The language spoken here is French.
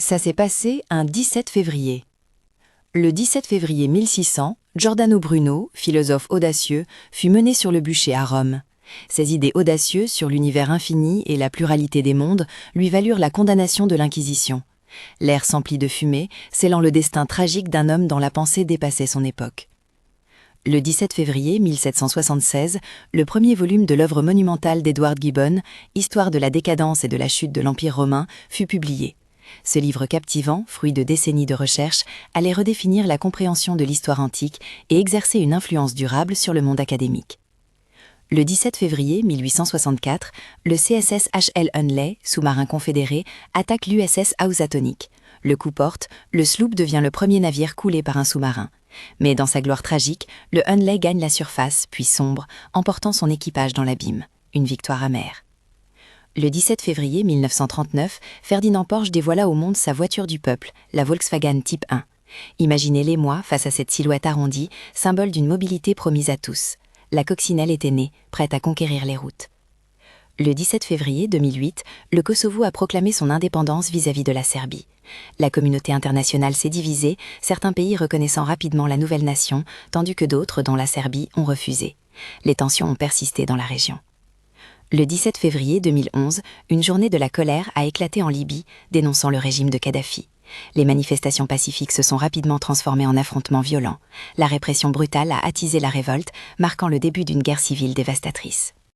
Ça s'est passé un 17 février. Le 17 février 1600, Giordano Bruno, philosophe audacieux, fut mené sur le bûcher à Rome. Ses idées audacieuses sur l'univers infini et la pluralité des mondes lui valurent la condamnation de l'Inquisition. L'air s'emplit de fumée, scellant le destin tragique d'un homme dont la pensée dépassait son époque. Le 17 février 1776, le premier volume de l'œuvre monumentale d'Edward Gibbon, Histoire de la décadence et de la chute de l'Empire romain, fut publié. Ce livre captivant, fruit de décennies de recherche, allait redéfinir la compréhension de l'histoire antique et exercer une influence durable sur le monde académique. Le 17 février 1864, le CSS H.L. Hunley, sous-marin confédéré, attaque l'USS Housatonic. Le coup porte, le sloop devient le premier navire coulé par un sous-marin. Mais dans sa gloire tragique, le Hunley gagne la surface, puis sombre, emportant son équipage dans l'abîme. Une victoire amère. Le 17 février 1939, Ferdinand Porsche dévoila au monde sa voiture du peuple, la Volkswagen Type 1. Imaginez l'émoi face à cette silhouette arrondie, symbole d'une mobilité promise à tous. La coccinelle était née, prête à conquérir les routes. Le 17 février 2008, le Kosovo a proclamé son indépendance vis-à-vis de la Serbie. La communauté internationale s'est divisée, certains pays reconnaissant rapidement la nouvelle nation, tandis que d'autres, dont la Serbie, ont refusé. Les tensions ont persisté dans la région. Le 17 février 2011, une journée de la colère a éclaté en Libye, dénonçant le régime de Kadhafi. Les manifestations pacifiques se sont rapidement transformées en affrontements violents. La répression brutale a attisé la révolte, marquant le début d'une guerre civile dévastatrice.